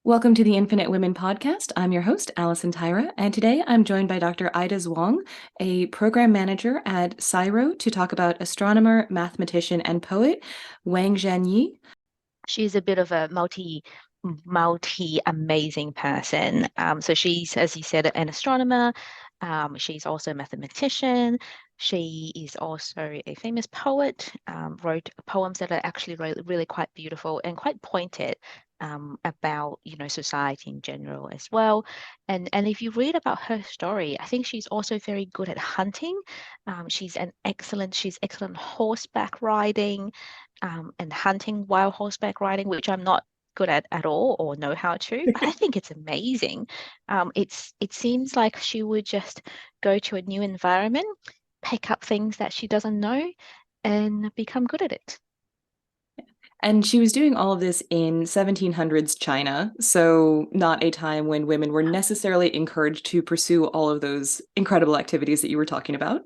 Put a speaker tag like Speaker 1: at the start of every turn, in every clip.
Speaker 1: Welcome to the Infinite Women podcast. I'm your host, Allison Tyra, and today I'm joined by Dr. Ides Wong, a program manager at CSIRO, to talk about astronomer, mathematician, and poet Wang Zhenyi.
Speaker 2: She's a bit of a multi amazing person. So she's, as you said, an astronomer. She's also a mathematician. She is also a famous poet. Wrote poems that are actually really quite beautiful and quite pointed. About society in general as well, and if you read about her story, I think she's also very good at hunting. She's excellent horseback riding, and hunting while horseback riding, which I'm not good at all or know how to, but I think it's amazing. It seems like she would just go to a new environment, pick up things that she doesn't know, and become good at it.
Speaker 1: And she was doing all of this in 1700s China, so not a time when women were necessarily encouraged to pursue all of those incredible activities that you were talking about.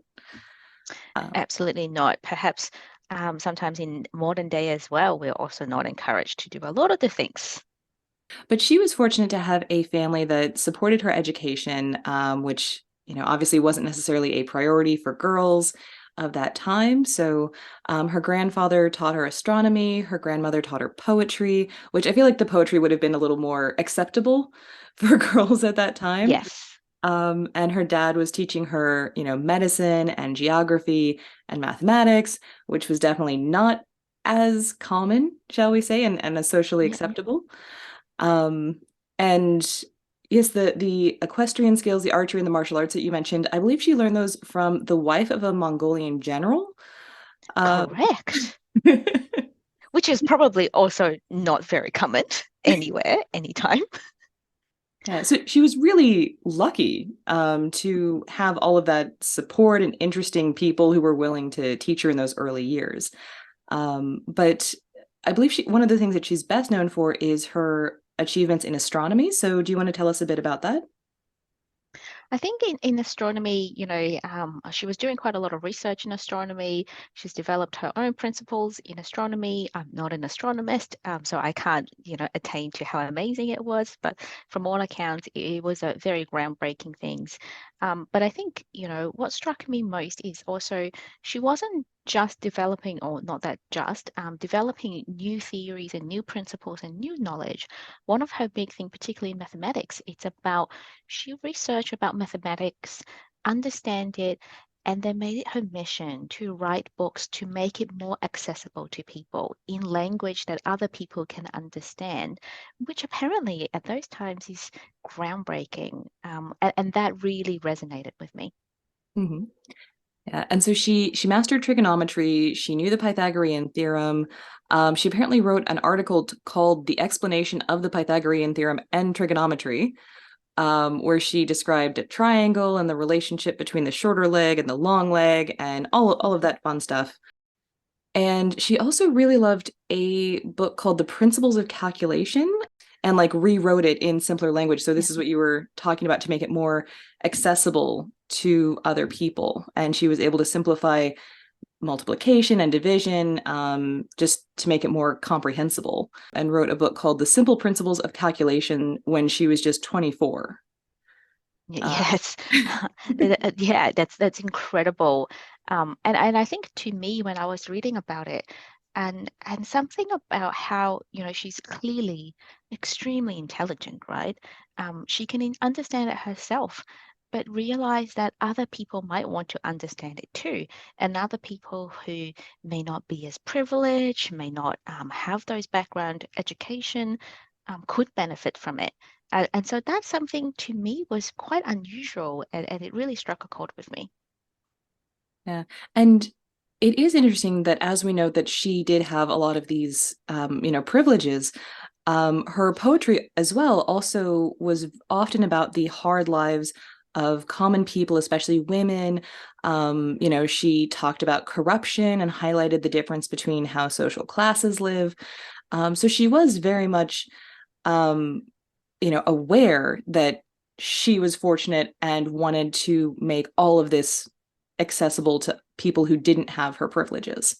Speaker 1: Uh,
Speaker 2: Absolutely not. Perhaps sometimes in modern day as well, we're also not encouraged to do a lot of the things.
Speaker 1: But she was fortunate to have a family that supported her education, which, obviously wasn't necessarily a priority for girls of that time. So her grandfather taught her astronomy, her grandmother taught her poetry, which I feel like the poetry would have been a little more acceptable for girls at that time.
Speaker 2: Yes.
Speaker 1: And her dad was teaching her, medicine and geography and mathematics, which was definitely not as common, shall we say, and as socially
Speaker 2: Yeah.
Speaker 1: acceptable. Um, and yes, the equestrian skills, the archery and the martial arts that you mentioned, I believe she learned those from the wife of a Mongolian general. Um,
Speaker 2: Correct. Which is probably also not very common anywhere, anytime.
Speaker 1: yeah, so she was really lucky to have all of that support and interesting people who were willing to teach her in those early years. But I believe one of the things that she's best known for is her achievements in astronomy. So do you want to tell us a bit about that?
Speaker 2: I think in astronomy, she was doing quite a lot of research in astronomy. She's developed her own principles in astronomy. I'm not an astronomist, so I can't, attain to how amazing it was. But from all accounts, it was a very groundbreaking things. But I think, what struck me most is also she wasn't just developing, or not that just, developing new theories and new principles and new knowledge. One of her big thing, particularly in mathematics, it's about she researched about mathematics, understand it, and then made it her mission to write books to make it more accessible to people in language that other people can understand, which apparently at those times is groundbreaking. And that really resonated with me.
Speaker 1: Hmm. Yeah, and so she mastered trigonometry. She knew the Pythagorean theorem. She apparently wrote an article called "The Explanation of the Pythagorean Theorem and Trigonometry," where she described a triangle and the relationship between the shorter leg and the long leg and all of that fun stuff. And she also really loved a book called The Principles of Calculation and like rewrote it in simpler language. So
Speaker 2: Yeah.
Speaker 1: this is what you were talking about to make it more accessible to other people. And she was able to simplify multiplication and division, just to make it more comprehensible, and wrote a book called The Simple Principles of Calculation when she was just 24. Uh,
Speaker 2: Yes. Yeah, that's incredible. And I think to me when I was reading about it, and something about how, she's clearly extremely intelligent, right? She can understand it herself, but realize that other people might want to understand it too, and other people who may not be as privileged, may not have those background education, could benefit from it. And so that's something to me was quite unusual, and it really struck a chord with me.
Speaker 1: Yeah. And it is interesting that as we know that she did have a lot of these, privileges, her poetry as well also was often about the hard lives of common people, especially women. She talked about corruption and highlighted the difference between how social classes live. So she was very much, um, aware that she was fortunate and wanted to make all of this accessible to people who didn't have her privileges.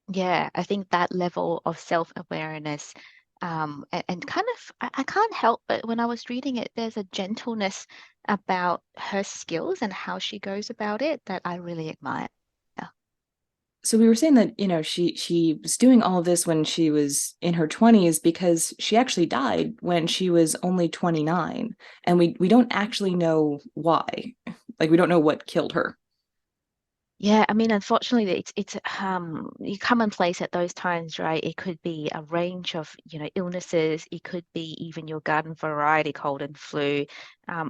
Speaker 2: Yeah, I think that level of self-awareness And kind of, I can't help but when I was reading it, there's a gentleness about her skills and how she goes about it that I really admire.
Speaker 1: So we were saying that, she was doing all of this when she was in her 20s because she actually died when she was only 29, and we don't actually know why. Like we don't know what killed her.
Speaker 2: Yeah, I mean, unfortunately, it's commonplace at those times, right? It could be a range of, illnesses. It could be even your garden variety cold and flu.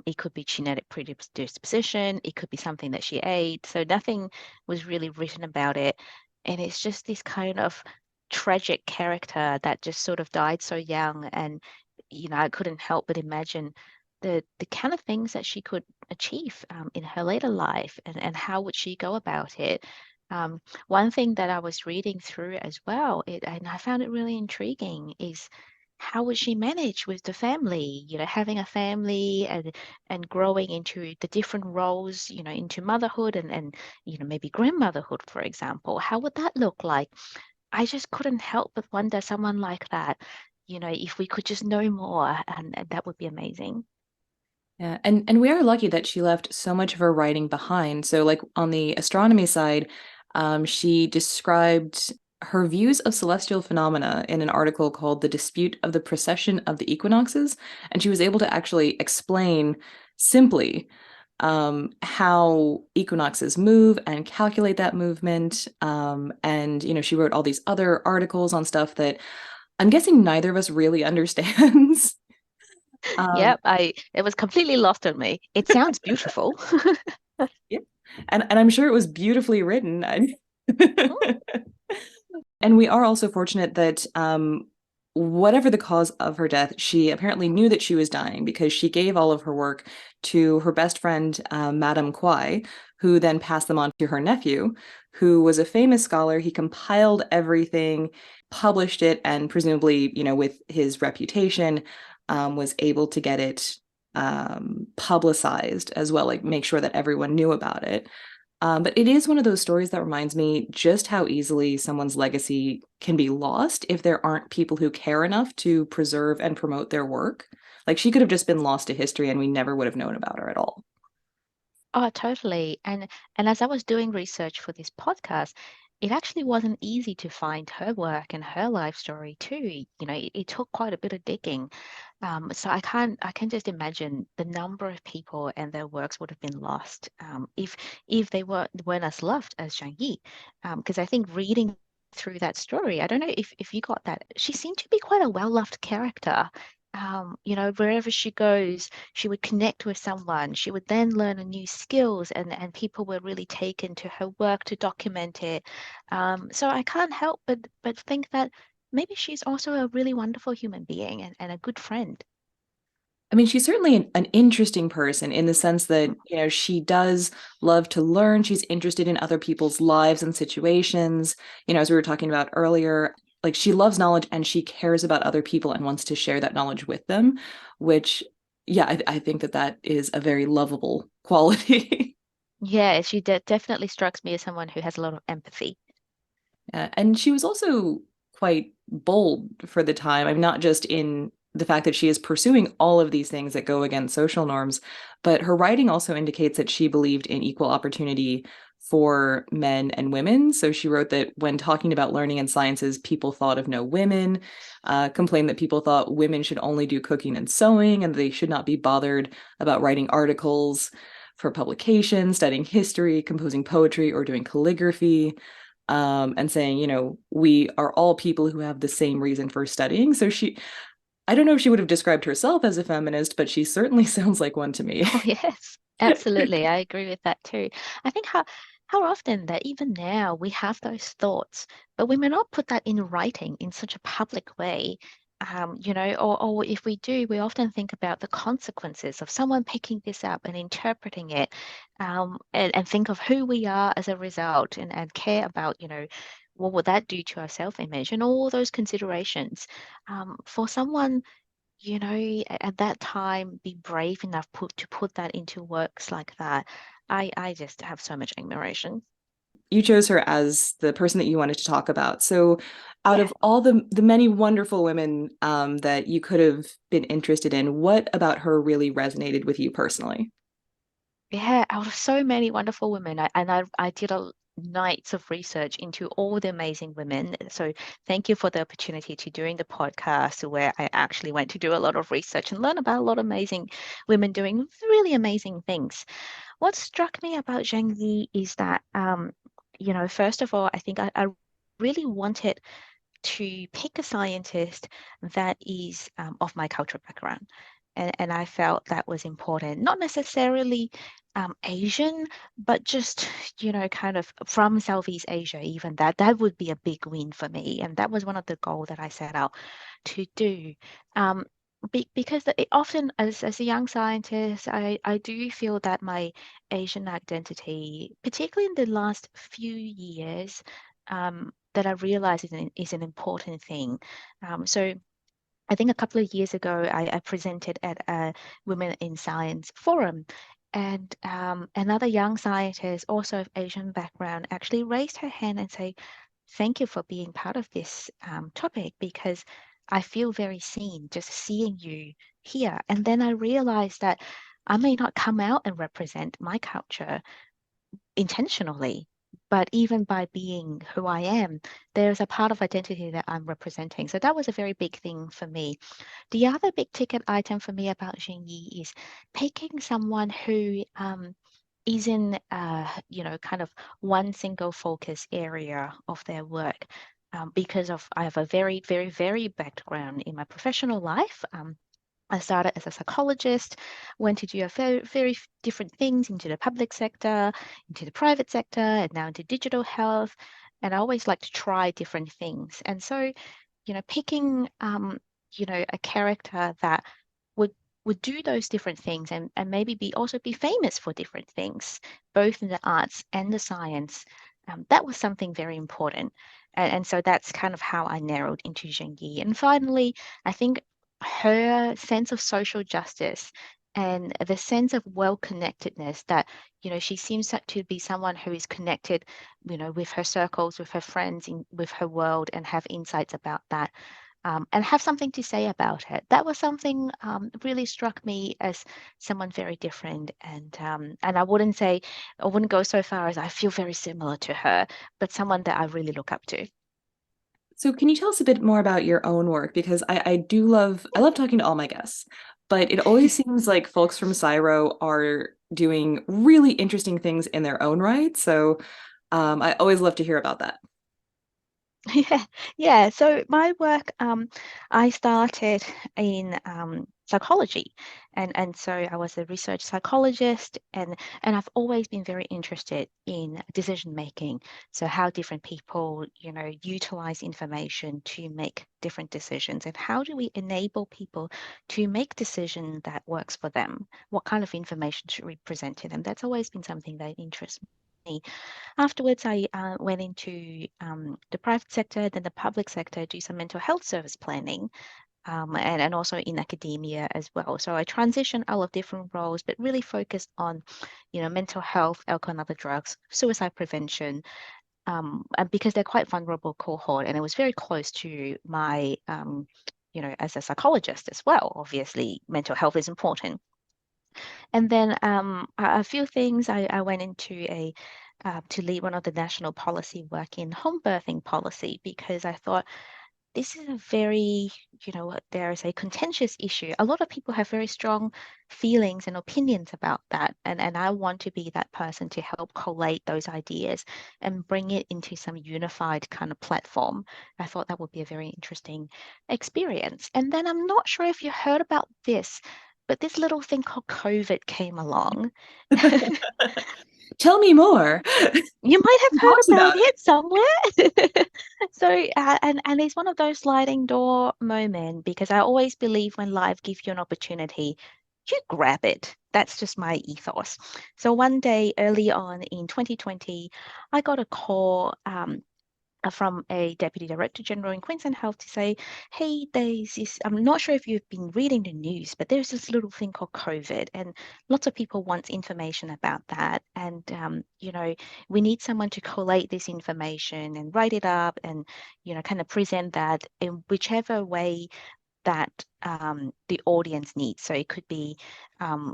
Speaker 2: It could be genetic predisposition. It could be something that she ate. So nothing was really written about it. And it's just this kind of tragic character that just sort of died so young. And, I couldn't help but imagine the kind of things that she could achieve in her later life, and how would she go about it. One thing that I was reading through as well, and I found it really intriguing, is how would she manage with the family, having a family and growing into the different roles, into motherhood and maybe grandmotherhood, for example. How would that look like? I just couldn't help but wonder someone like that, if we could just know more, and that would be amazing.
Speaker 1: Yeah, and we are lucky that she left so much of her writing behind. So, like on the astronomy side, she described her views of celestial phenomena in an article called "The Dispute of the Precession of the Equinoxes," and she was able to actually explain simply how equinoxes move and calculate that movement. And she wrote all these other articles on stuff that I'm guessing neither of us really understands. Um,
Speaker 2: Yep, I it was completely lost on me. It sounds beautiful.
Speaker 1: Yeah. And I'm sure it was beautifully written. And we are also fortunate that whatever the cause of her death, she apparently knew that she was dying because she gave all of her work to her best friend, Madame Quai, who then passed them on to her nephew, who was a famous scholar. He compiled everything, published it, and presumably, with his reputation, was able to get it publicized as well, like make sure that everyone knew about it. But it is one of those stories that reminds me just how easily someone's legacy can be lost if there aren't people who care enough to preserve and promote their work. Like she could have just been lost to history and we never would have known about her at all.
Speaker 2: Oh, totally. And as I was doing research for this podcast, it actually wasn't easy to find her work and her life story too. It took quite a bit of digging. So I can just imagine the number of people and their works would have been lost, if they weren't as loved as Zhang Yi. Because I think reading through that story, I don't know if you got that. She seemed to be quite a well-loved character. Wherever she goes, she would connect with someone. She would then learn a new skills, and people were really taken to her work to document it. So I can't help but think that maybe she's also a really wonderful human being and a good friend.
Speaker 1: I mean, she's certainly an interesting person in the sense that, she does love to learn. She's interested in other people's lives and situations. As we were talking about earlier, like she loves knowledge and she cares about other people and wants to share that knowledge with them, which, yeah, I think that that is a very lovable quality.
Speaker 2: Yeah, she definitely strikes me as someone who has a lot of empathy.
Speaker 1: And she was also quite bold for the time. I'm not just in the fact that she is pursuing all of these things that go against social norms, but her writing also indicates that she believed in equal opportunity for men and women. So she wrote that when talking about learning and sciences, people thought of no women, complained that people thought women should only do cooking and sewing, and they should not be bothered about writing articles for publication, studying history, composing poetry, or doing calligraphy, and saying, we are all people who have the same reason for studying. So I don't know if she would have described herself as a feminist, but she certainly sounds like one to me.
Speaker 2: Oh, yes, absolutely. I agree with that too. I think how often that even now we have those thoughts, but we may not put that in writing in such a public way. Or if we do, we often think about the consequences of someone picking this up and interpreting it, and think of who we are as a result, and care about, what would that do to our self-image and all those considerations. For someone at that time be brave enough to put that into works like that. I just have so much admiration.
Speaker 1: you chose her as the person that you wanted to talk about. So, out
Speaker 2: Yeah.
Speaker 1: of all the many wonderful women that you could have been interested in, what about her really resonated with you personally?
Speaker 2: Yeah, out of so many wonderful women, I did a nights of research into all the amazing women. So thank you for the opportunity to doing the podcast where I actually went to do a lot of research and learn about a lot of amazing women doing really amazing things. What struck me about Zheng Yi is that, first of all, I think I really wanted to pick a scientist that is of my cultural background. And I felt that was important, not necessarily Asian, but just, kind of from Southeast Asia, even that would be a big win for me. And that was one of the goals that I set out to do. Um, because often as a young scientist, I do feel that my Asian identity, particularly in the last few years, that I realize is an important thing. So I think a couple of years ago, I presented at a Women in Science forum, and another young scientist, also of Asian background, actually raised her hand and say, "Thank you for being part of this topic because I feel very seen just seeing you here." And then I realized that I may not come out and represent my culture intentionally. But even by being who I am, there's a part of identity that I'm representing. So that was a very big thing for me. The other big ticket item for me about Yi is picking someone who is in, kind of one single focus area of their work. Because I have a very, very, very background in my professional life. I started as a psychologist, went to do a very, very different things into the public sector, into the private sector, and now into digital health. And I always like to try different things. And so, picking, a character that would would do those different things and maybe be famous for different things, both in the arts and the science. That was something very important. And so that's kind of how I narrowed into Zheng Yi. And finally, I think her sense of social justice and the sense of well-connectedness that, she seems to be someone who is connected, with her circles, with her friends, with her world, and have insights about that, and have something to say about it. That was something really struck me as someone very different, and I wouldn't go so far as I feel very similar to her, but someone that I really look up to.
Speaker 1: So, can you tell us a bit more about your own work? Because I love talking to all my guests, but it always seems like folks from CSIRO are doing really interesting things in their own right. So, I always love to hear about that.
Speaker 2: Yeah, yeah. So my work, I started in psychology, and so I was a research psychologist, and I've always been very interested in decision making. So how different people, utilize information to make different decisions, and how do we enable people to make decision that works for them? What kind of information should we present to them? That's always been something that interests me. Afterwards, I went into the private sector, then the public sector, do some mental health service planning, and also in academia as well. So I transitioned out of different roles, but really focused on, mental health, alcohol and other drugs, suicide prevention, and because they're quite vulnerable cohort, and it was very close to my, as a psychologist as well. Obviously, mental health is important. And then a few things I went into to lead one of the national policy work in home birthing policy because I thought this is a very, there is a contentious issue. A lot of people have very strong feelings and opinions about that. And I want to be that person to help collate those ideas and bring it into some unified kind of platform. I thought that would be a very interesting experience. And then I'm not sure if you heard about this, but this little thing called COVID came along.
Speaker 1: Tell me more.
Speaker 2: You might have heard
Speaker 1: Talks
Speaker 2: about
Speaker 1: about it.
Speaker 2: it somewhere. So, and it's one of those sliding door moment because I always believe when life gives you an opportunity, you grab it. That's just my ethos. So one day early on in 2020, I got a call from a deputy director general in Queensland Health to say, hey, there's this, I'm not sure if you've been reading the news, but there's this little thing called COVID, and lots of people want information about that. And, we need someone to collate this information and write it up and, kind of present that in whichever way that the audience needs. So it could be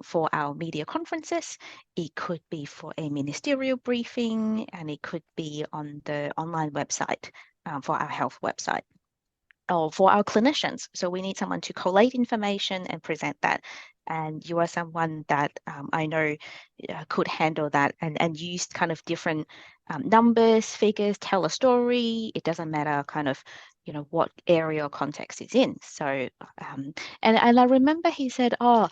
Speaker 2: for our media conferences, it could be for a ministerial briefing, and it could be on the online website for our health website or for our clinicians. So we need someone to collate information and present that. And you are someone that I know could handle that and use kind of different numbers, figures, tell a story. It doesn't matter kind of, what area or context it's in. So, and I remember he said, oh,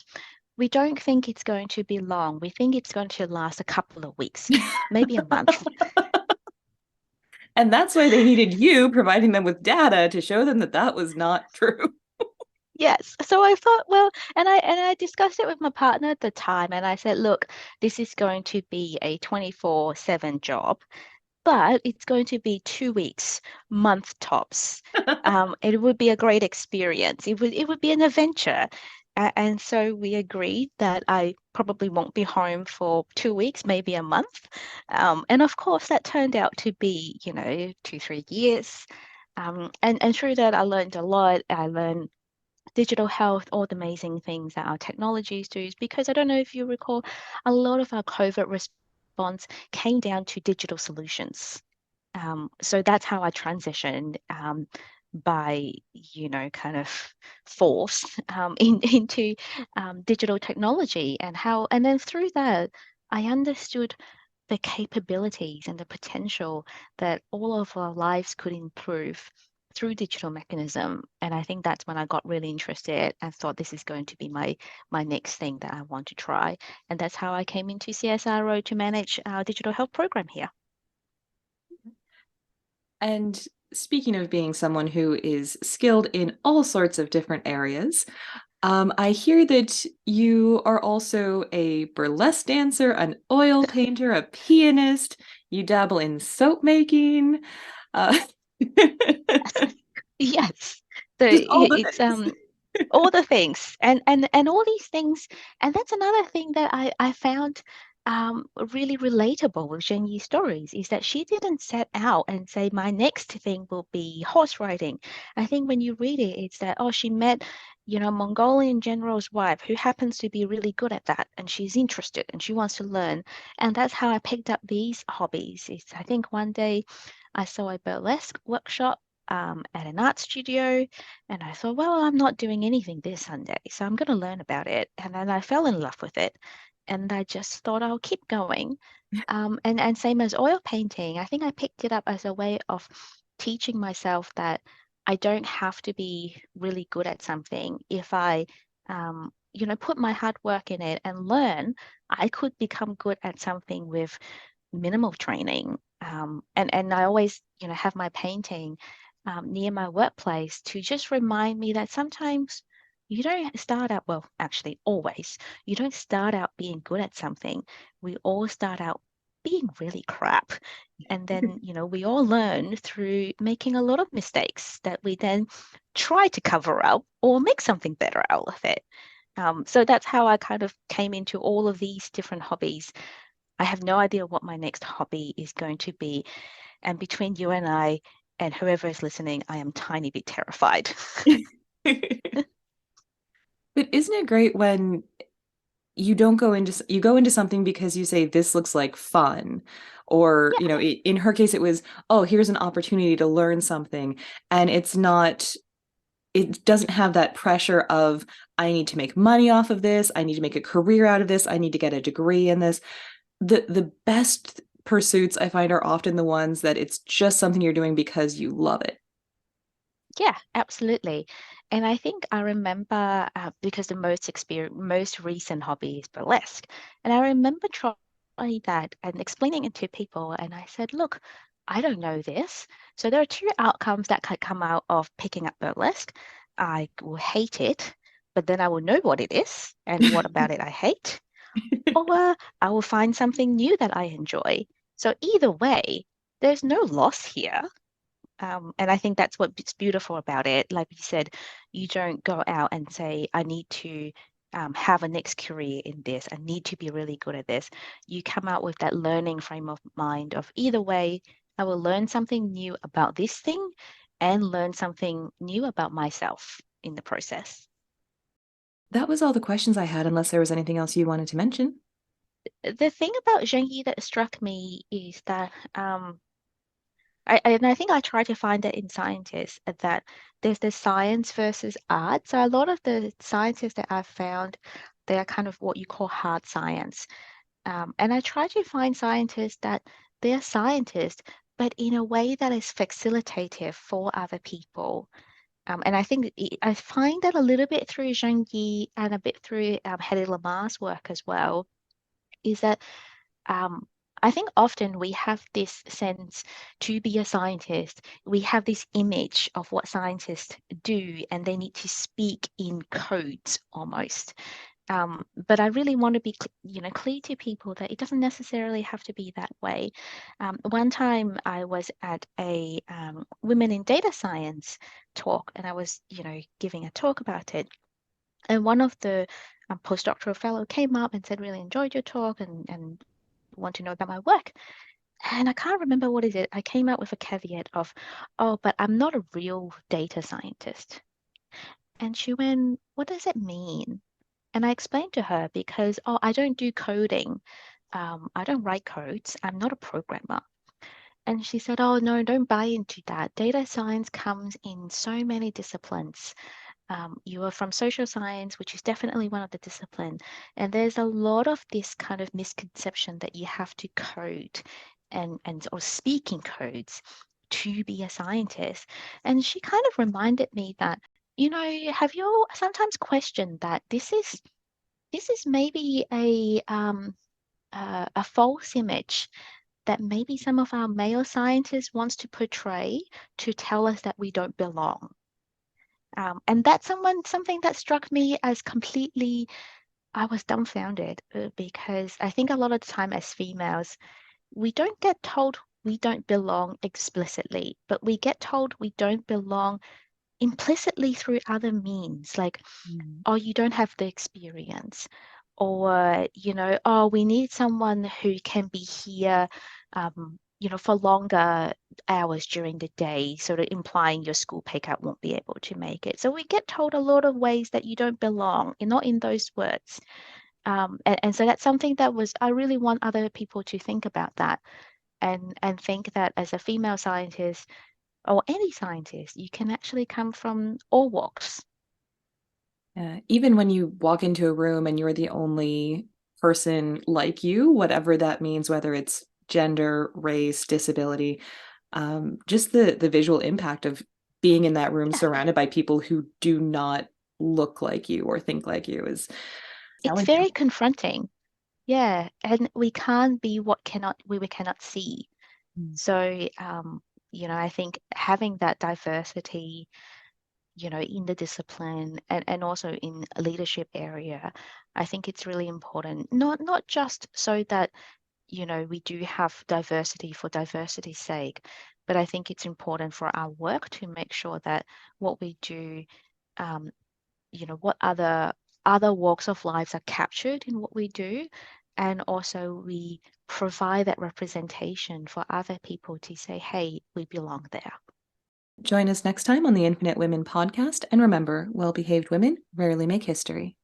Speaker 2: we don't think it's going to be long. We think it's going to last a couple of weeks, maybe a month.
Speaker 1: And that's why they needed you providing them with data to show them that that was not true.
Speaker 2: Yes. So I thought, well, and I discussed it with my partner at the time, and I said, look, this is going to be a 24/7 job, but it's going to be 2 weeks, month tops. It would be a great experience. It would be an adventure. And so we agreed that I probably won't be home for 2 weeks, maybe a month. And of course, that turned out to be, 2, 3 years. And through that, I learned a lot. I learned digital health, all the amazing things that our technologies do. Because I don't know if you recall, a lot of our COVID response came down to digital solutions. So that's how I transitioned by, kind of force into digital technology and then through that, I understood the capabilities and the potential that all of our lives could improve through digital mechanism. And I think that's when I got really interested and thought this is going to be my next thing that I want to try. And that's how I came into CSIRO to manage our digital health program here.
Speaker 1: And speaking of being someone who is skilled in all sorts of different areas, I hear that you are also a burlesque dancer, an oil painter, a pianist. You dabble in soap making. Uh,
Speaker 2: Yes. So
Speaker 1: just all the
Speaker 2: it's
Speaker 1: things.
Speaker 2: all the things and all these things, and that's another thing that I found really relatable with Zhenyi's stories is that she didn't set out and say my next thing will be horse riding. I think when you read it, it's that, oh, she met, Mongolian general's wife who happens to be really good at that, and she's interested and she wants to learn. And that's how I picked up these hobbies. It's, I think one day I saw a burlesque workshop at an art studio, and I thought, well, I'm not doing anything this Sunday, so I'm going to learn about it. And then I fell in love with it, and I just thought I'll keep going. And same as oil painting, I think I picked it up as a way of teaching myself that I don't have to be really good at something. If I, put my hard work in it and learn, I could become good at something with minimal training. And I always, have my painting near my workplace to just remind me that sometimes you don't start out, well, actually, always, you don't start out being good at something. We all start out being really crap. And then, we all learn through making a lot of mistakes that we then try to cover up or make something better out of it. So that's how I kind of came into all of these different hobbies. I have no idea what my next hobby is going to be. And between you and whoever is listening, I am tiny bit terrified.
Speaker 1: But isn't it great when you don't go into you go into something because you say this looks like fun, or
Speaker 2: Yeah,
Speaker 1: in her case it was, oh, here's an opportunity to learn something, and it doesn't have that pressure of I need to make money off of this, I need to make a career out of this, I need to get a degree in this. The best pursuits I find are often the ones that it's just something you're doing because you love it.
Speaker 2: yeah, absolutely. And I think I remember because the most recent hobby is burlesque, and I remember trying that and explaining it to people, and I said, "Look, I don't know this. So there are two outcomes that could come out of picking up burlesque. I will hate it, but then I will know what it is and what about it I hate, or I will find something new that I enjoy. So either way, there's no loss here. And I think that's what's beautiful about it. Like you said, you don't go out and say, I need to have a next career in this. I need to be really good at this. You come out with that learning frame of mind of either way, I will learn something new about this thing and learn something new about myself in the process.
Speaker 1: That was all the questions I had, unless there was anything else you wanted to mention.
Speaker 2: The thing about Zhengyi that struck me is that and I think I try to find that in scientists that there's the science versus art. So a lot of the scientists that I've found, they are kind of what you call hard science. And I try to find scientists that they're scientists, but in a way that is facilitative for other people. And I think I find that a little bit through Zhang Yi and a bit through Hedy Lamar's work as well, is that um, I think often we have this sense to be a scientist, we have this image of what scientists do, and they need to speak in codes almost. But I really want to be, clear to people that it doesn't necessarily have to be that way. One time I was at a Women in Data Science talk, and I was, giving a talk about it. And one of the postdoctoral fellow came up and said, really enjoyed your talk and want to know about my work. And I can't remember what is it. I came out with a caveat of, oh, but I'm not a real data scientist. And she went, what does it mean? And I explained to her because, oh, I don't do coding. I don't write codes. I'm not a programmer. And she said, oh, no, don't buy into that. Data science comes in so many disciplines. You are from social science, which is definitely one of the discipline. And there's a lot of this kind of misconception that you have to code and or speak in codes to be a scientist. And she kind of reminded me that, have you sometimes questioned that this is maybe a false image that maybe some of our male scientists wants to portray to tell us that we don't belong. And that's something that struck me as completely, I was dumbfounded because I think a lot of the time as females, we don't get told we don't belong explicitly, but we get told we don't belong implicitly through other means, like,
Speaker 1: Mm.
Speaker 2: oh, you don't have the experience, or, oh, we need someone who can be here, for longer hours during the day, sort of implying your school pickup won't be able to make it. So we get told a lot of ways that you don't belong, and not in those words. And so that's something that I really want other people to think about that and think that as a female scientist or any scientist, you can actually come from all walks.
Speaker 1: Even when you walk into a room and you're the only person like you, whatever that means, whether it's gender, race, disability, just the visual impact of being in that room
Speaker 2: Yeah,
Speaker 1: surrounded by people who do not look like you or think like you is
Speaker 2: it's
Speaker 1: challenging.
Speaker 2: very confronting. Yeah, and we can't be what cannot we cannot see.
Speaker 1: Mm.
Speaker 2: So, I think having that diversity, in the discipline and also in a leadership area, I think it's really important. Not just so that, we do have diversity for diversity's sake, but I think it's important for our work to make sure that what we do, um, what other walks of lives are captured in what we do, and also we provide that representation for other people to say, hey, we belong there.
Speaker 1: Join us next time on the Infinite Women podcast. And remember, well behaved women rarely make history.